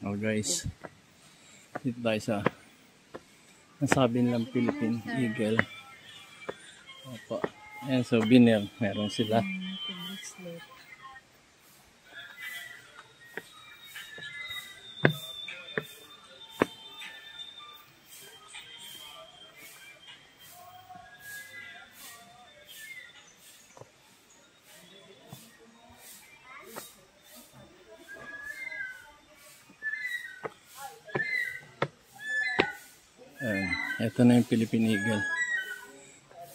Oh guys, dito tayo sa nasabi nilang Philippine Eagle. Opo. Ayan, souvenir. Meron sila. Ito na yung Philippine Eagle.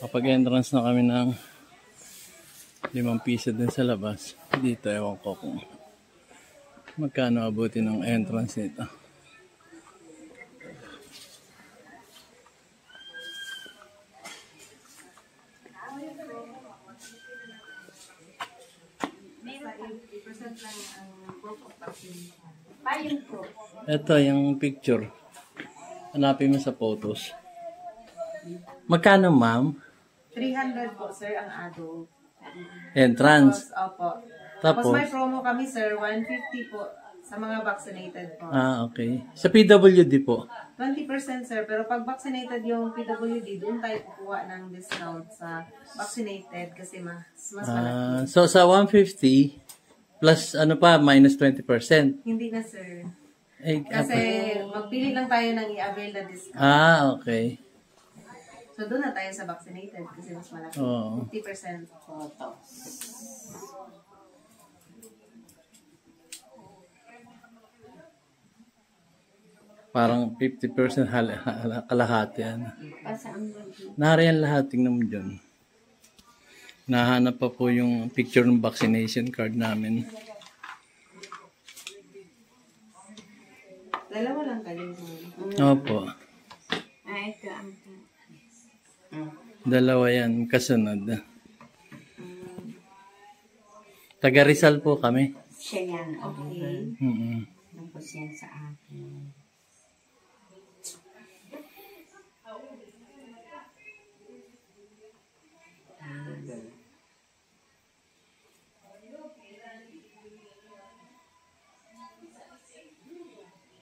Kapag entrance na kami ng 5 piso din sa labas, dito ewan ko kung magkano abuti ng entrance nito. Ito yung picture. Hanapin mo sa photos. Magkano, ma'am? 300 po, sir, ang adult. Entrance? Opo. Tapos may promo kami, sir. 150 po sa mga vaccinated po. Ah, okay. Sa PWD po? 20%, sir. Pero pag vaccinated yung PWD, doon tayo kukuha ng discount sa vaccinated kasi mas malaki. So, sa 150, plus ano pa, minus 20%? Hindi na, sir. Kasi magpili lang tayo ng i-avail na discount. Ah, okay. So, doon na tayo sa vaccinated kasi mas malaki. 50% to. Parang 50% kalahati yan. Nariyan lahat, tingnan mo dyan. Nahanap pa po yung picture ng vaccination card namin. Dalawa lang kayo. Opo. Ito ang... Dalawa yan, kasunod. Taga Rizal po kami. Siya yan, okay. Tapos yan sa akin.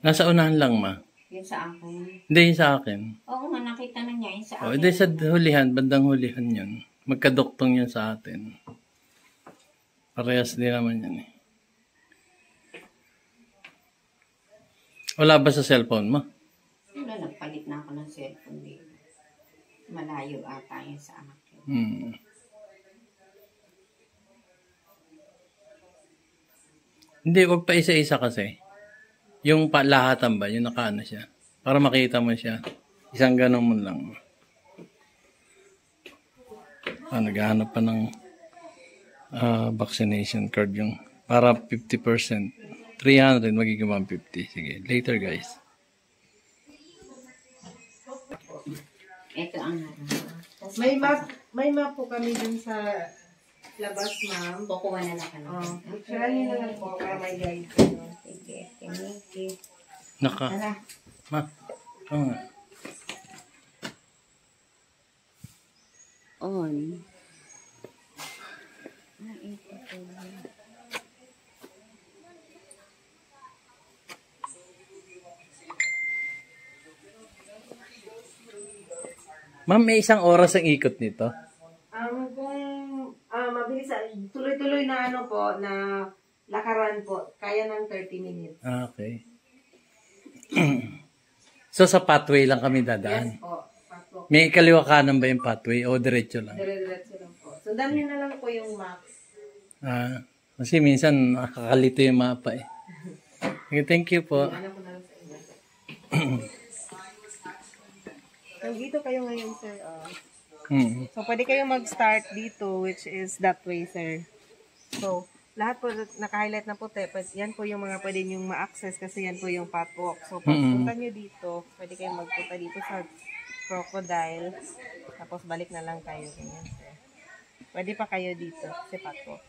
Nasa unahan lang, ma. Yung sa akin? Hindi, yung sa akin. Oo nga, nakita na niya yung sa akin. Hindi, sa hulihan, bandang hulihan yun. Magkaduktong yun sa atin. Parehas din naman yan eh. Wala ba sa cellphone mo? Wala, nagpalit na ako ng cellphone dito. Malayo ata yun sa akin. Hindi, wag pa isa-isa kasi. Yung lahatan ba, yung nakaano siya. Para makita mo siya. Isang ganun mo lang. Naghahanap pa ng vaccination card yung para 50%. 300 magiging 150. Sige, later guys. Ito ang may map po kami dun sa labas, ma'am. Kukuha na lang kami. Picturean niyo na lang po para may guide. Sige, thank you. Naka. Ma. Oo nga. On. Ma'am, may isang oras ang ikot nito? Kung mabilis, tuloy-tuloy na ano po, na lakaran po, kaya ng 30 minutes. Ah, okay. So, sa pathway lang kami dadaan? Yes po, pathway. May kaliwa kanan ba yung pathway o diretso lang? Diretso lang po. Sundan nyo na lang po yung map. Kasi minsan nakakalito yung mapa eh. Okay, thank you po. Ano ko na lang sa inyo. Dito kayo ngayon, sir. So, pwede kayo mag-start dito, which is that way, sir. So, lahat po naka-highlight na puti. Yan po yung mga pwede nyong ma-access kasi yan po yung pathwalk. So, pag punta nyo dito, pwede kayong magpunta dito sa crocodile. Tapos, balik na lang kayo. Ganyan, sir. Pwede pa kayo dito kasi pathwalk.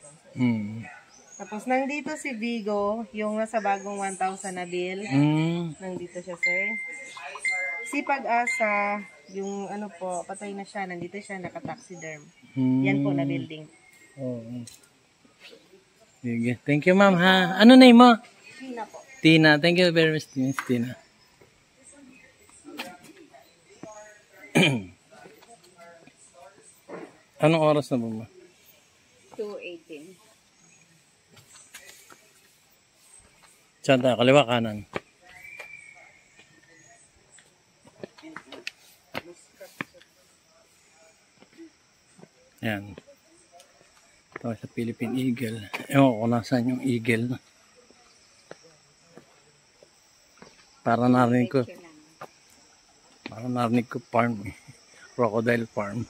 Tapos, nandito si Vigo, yung nasa bagong 1,000 na bill. Nandito siya, sir. Si Pag-asa, yung ano po, patay na siya, nandito siya, naka-taxiderm. Yan po na building. Sige. Thank you, ma'am, ha? Ano name mo? Tina po. Tina, thank you very much, Miss Tina. Anong oras na ba ma? 2:18. Saan tayo? Kaliwa, kanan? Yan. Ito sa Philippine Eagle. Ewan ko nasaan yung eagle. Para narinig ko farm eh. Crocodile farm.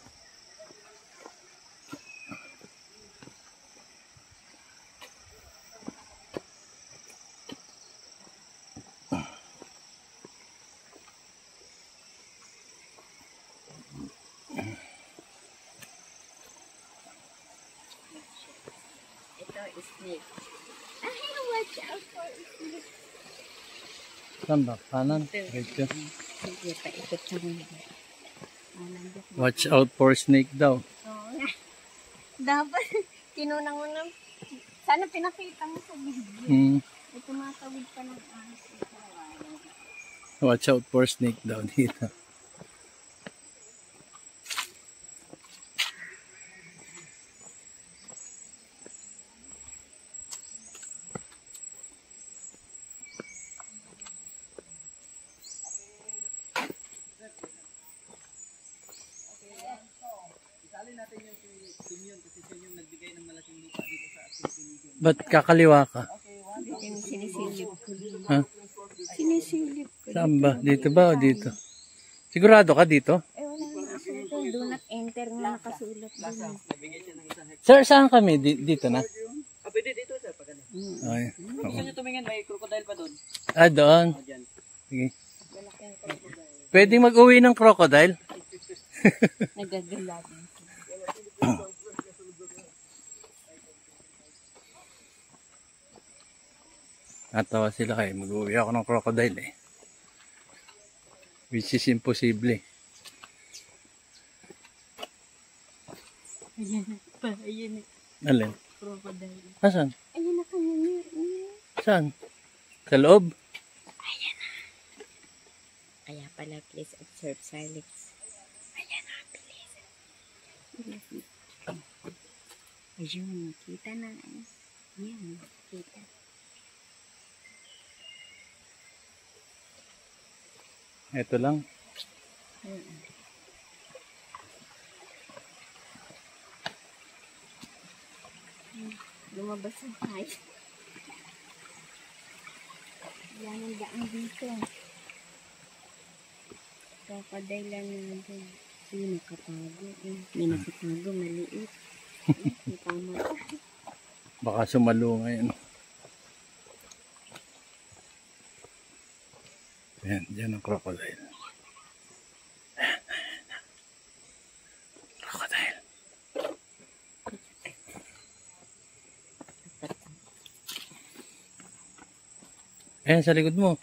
Ito is snake. Ay, watch out for snake. Saan ba? Kanan? Right ka? Sige, paikot sa mga. Watch out for snake daw. Oo nga. Dapat, kinunang-unang. Sana pinakita mo sa video. May tumatawid pa ng ahas. Watch out for snake daw dito. Ba't kakaliwa ka? Yung sinisilip ko. Ha? Sinisilip ko. Saan ba? Dito ba o dito? Sigurado ka dito? Eh, wala nga nakasulat. Do not enter nga nakasulat. Sir, saan kami? Dito na? Pwede dito sir, pag ano. Okay. Gusto nyo tumingin, may crocodile pa doon. Ah, doon. Sige. Pwede mag-uwi ng crocodile? Nagagalagan. Natawa sila kayo. Mag-uwi ako ng crocodile eh. Which is imposible. Ayan pa, ayan. Alin? Crocodile. Asan? Ayan na kanya. Saan? Sa loob? Ayan na. Kaya pala, please observe silence. Ayan na, please. Ayun, kita na. Ayan, kita. Ito lang. Lumabas ang tayo. Yan ang daan dito. Crocodile lang natin. May nakatago. May nakatago, maliit. May tama. Baka sumalo ngayon. Ayan, dyan ang crocodile. Crocodile. Ayan, sa likod mo.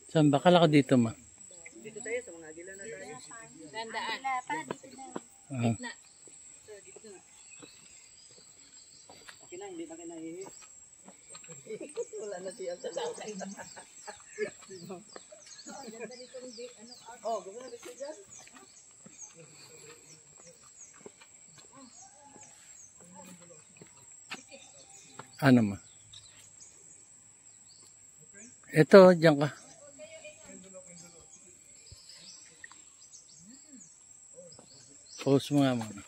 Saan ba? Kala ka dito ma? Dito tayo, sa mga agila na tayo. Gandaan. Pa, dito na. Ah. Okay na, hindi na kayo nahihi. Wala na siya sa loob. Oh, gusto na gusto dyan? Ano ma? Ito, dyan ka. Pause mo nga muna.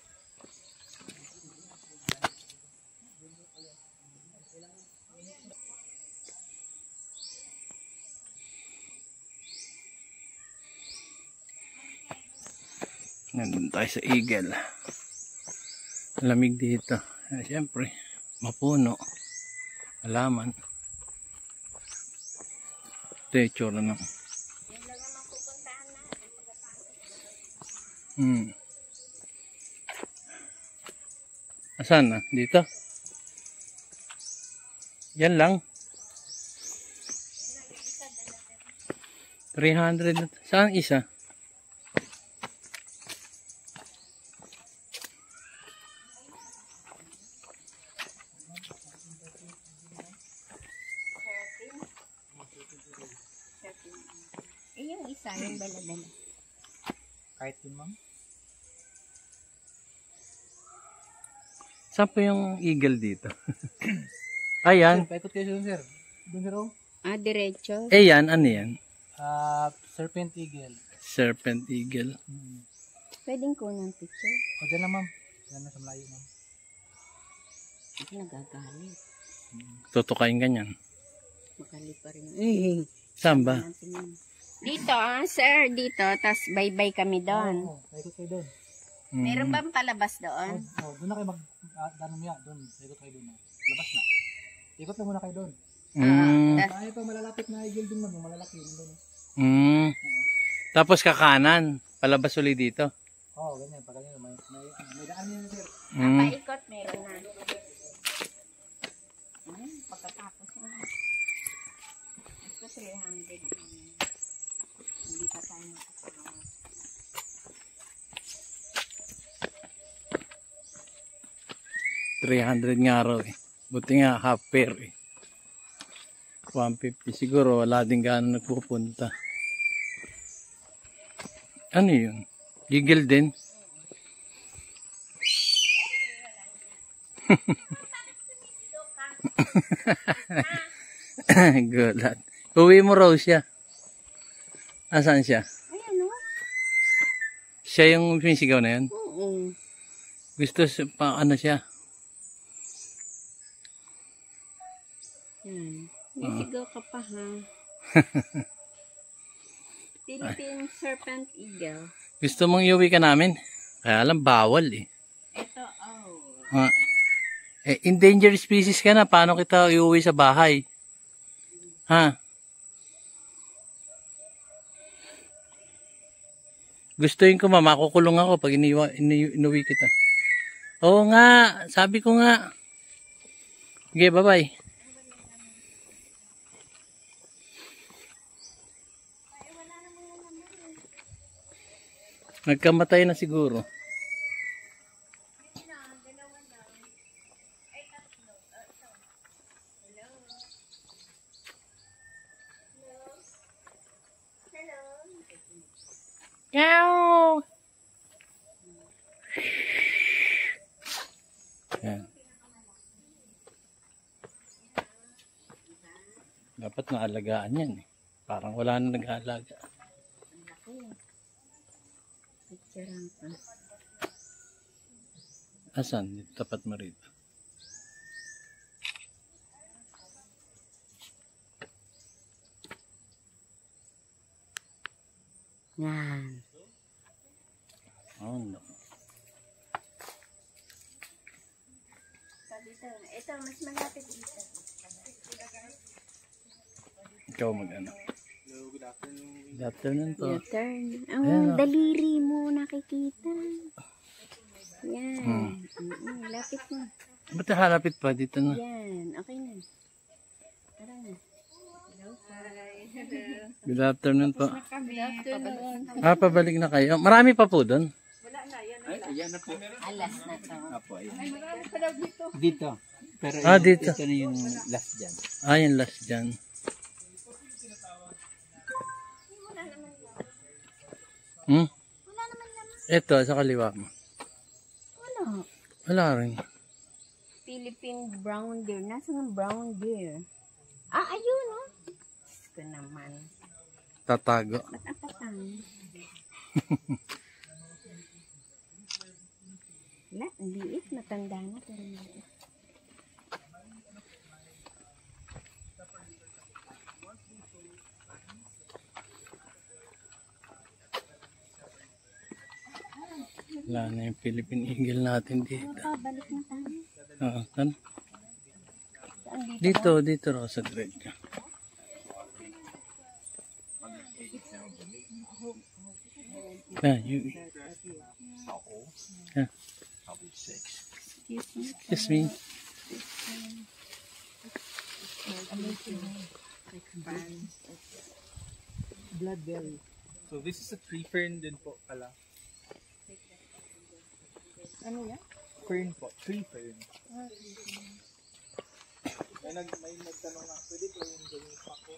Nandun tayo sa Eagle. Lamig dito. Siyempre, mapuno. Halaman. Ito yung itsura ng. Asan na? Dito? Yan lang. 300. Saan isa? Yung isa, yung dala-dala. Kahit yun, ma'am. Saan po yung eagle dito? Ayan. Paikot kayo doon, sir. Doon, sir, oh. Diretso. Ayan, ano yan? Serpent eagle. Serpent eagle. Pwedeng kunan picture. O, dyan lang, ma'am. Dyan lang sa malayo, ma'am. Ito nagagalit. Tutukain ganyan. Makali pa rin. Saan ba? Dito, sir. Dito. Tapos bye-bye kami doon. Oo, paikot kayo doon. Meron bang palabas doon? Oh, doon na kayo mag-danomiya. Doon, paikot kayo doon. Labas na. Ikot na muna kayo doon. Kaya ito, malalapit na eagle din, ma'am. Yung malalaki. Doon. Tapos kakanan. Palabas ulit dito. Oo, ganyan. Pag ganyan, may daan yun, sir. Paikot, meron na. Pagkatapos na. Ito 300. Hindi pa tayo nakasama. 300 nga raw eh. Buti nga half pair eh. 150 siguro. Wala din gaano nagpupunta. Ano yun? Eagle din? Gulat. Uwi mo raw siya. Asan siya? Ayan o. Siya yung sumisigaw na yun? Oo. Gusto pa ano siya? Nasigaw ka pa ha. Philippine Serpent Eagle. Gusto mong iuwi ka namin? Kaya alam, bawal eh. Ito, oh. Endangered species ka na. Paano kita iuwi sa bahay? Ha? Gustuin ko makukulong ako pag inuwi kita. Oo nga, sabi ko nga. Okay, bye-bye. Nagkamatay na siguro. Meow. Yan. Dapat maalagaan yan eh. Parang wala na nag-aalaga. Picturean ka. Asan? Dito, tapat mo rito. Yan. Oh, no. Ito, mas malapit dito. Ikaw mag-ano. Good afternoon po. Your turn. Ang daliri mo nakikita. Yan. Lapit mo. Ba't halapit pa? Dito na. Yan. Okay na. Tara na. Hello. Good afternoon po. Good afternoon. Pabalik na kayo. Marami pa po doon. Ayan na po. Alas na to. Apo, ayan. Dito. Pero Dito. ito na yung last dyan. Yung last dyan. Ito, sa kaliwa mo. Wala. Wala rin. Philippine brown deer. Nasaan ang brown deer? Ayun oh. Gusto naman. Tatago. Ba't ang patang? Wala, ang liit. Matanda na. Pero liit. Wala na yung Philippine Eagle natin dito. Balik na tayo. Ano? Saan Dito raw sa grade ka. Excuse me. Bloodberry. So this is a tree fern din po pala. Ano yan? Fern po, tree fern. May nagtanong nga, pwede po yung gawing pako.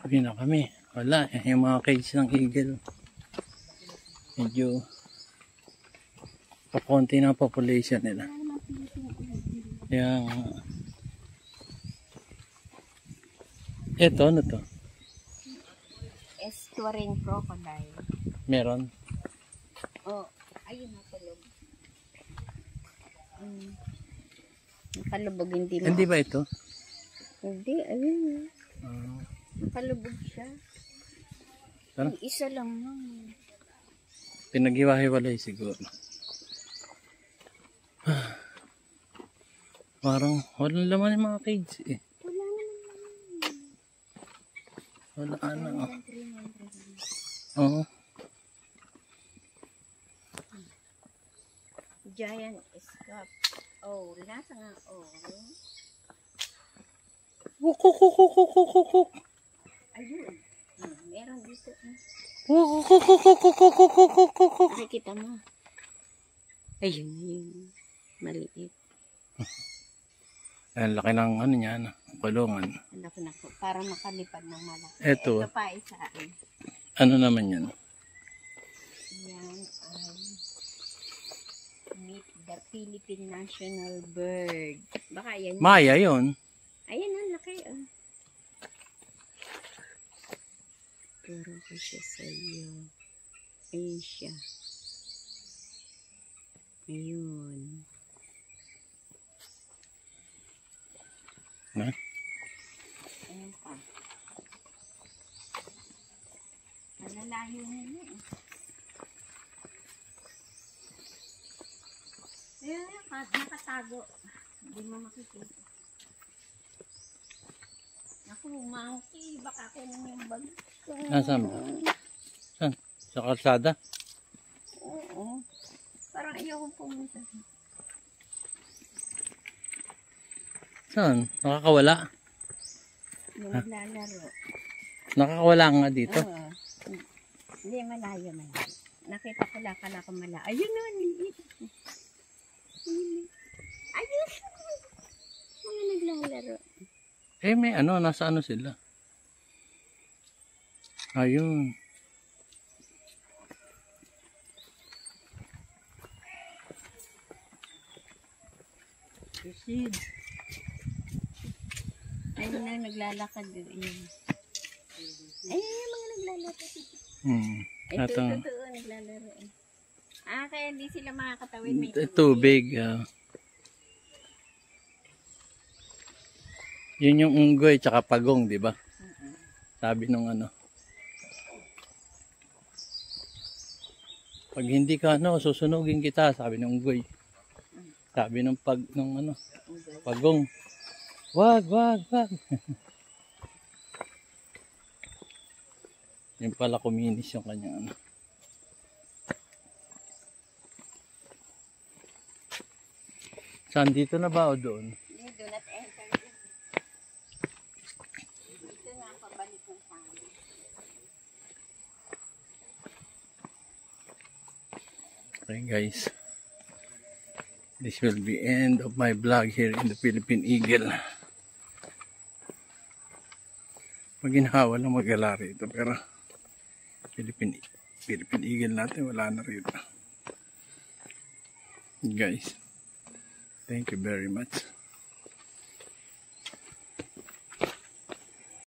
Uwi na kami. Wala, yung mga cage ng eagle. Medyo pakunti na population nila. Yung ito, ano to? Estuarine crocodile. Meron? Oh, ayun na tulog. Nakalubog, hindi mo. Hindi ba ito? Hindi, ayun na. Uh, Nakalubog siya. Ano? Yung isa lang naman. Pinag-iwahiwalay siguro. Parang walang laman yung mga cage eh. Wala naman. Wala ano. Oo. Giant scap. Oh, nasa nga. Oh. Kuk. Ayun. Meron dito. Kuk. Nakikita mo. Ayun, yun. Maliit. Ang laki ng ano niya, kulungan. Anak na ko. Para makalipad ng malaki. Ito. Ito pa isa. Ano naman yan? Yan ay meet the Philippine National Bird. Baka yan. Maya yun. Ayan ang laki. Oh. Turo ko siya sa iyo. Ayun siya. Ayun. Na? Ayun pa. Malalayo nila eh. Ayun yung nakatago. Hindi mo makikita. Ako, monkey. Baka kunin yung bag ko. Nasaan ba? Saan? Sa kalsada? Oo. Parang ayoko pumunta. Saan? Nakakawala? Hindi naglalaro. Nakakawala nga dito. Oo. Hindi, malayo. Nakita ko lakala ko malayo. Ayun na, liit. Ayun. Mga naglalaro. Eh may ano, nasa ano sila? Ayun. Susid. Ayun na, naglalakad din. Ayun. Ayun yung mga naglalaro. Ito, Ito. totoo, naglalaro. Kaya hindi sila makakatawid. May Tubig. Yun yung unggoy tsaka pagong, di ba? Sabi nung ano. Pag hindi ka ano, susunugin kita, sabi ng unggoy. Sabi nung pagong. Wag. Yung pala kuminis yung kanyang ano. Saan, dito na ba o doon? Hindi, do not enter. Dito na, pabalik ng tao. Okay guys. This will be end of my vlog here in the Philippine Eagle. Maginhawa lang mag-ala rito pero Philippine Eagle natin wala na rito. Guys, thank you very much.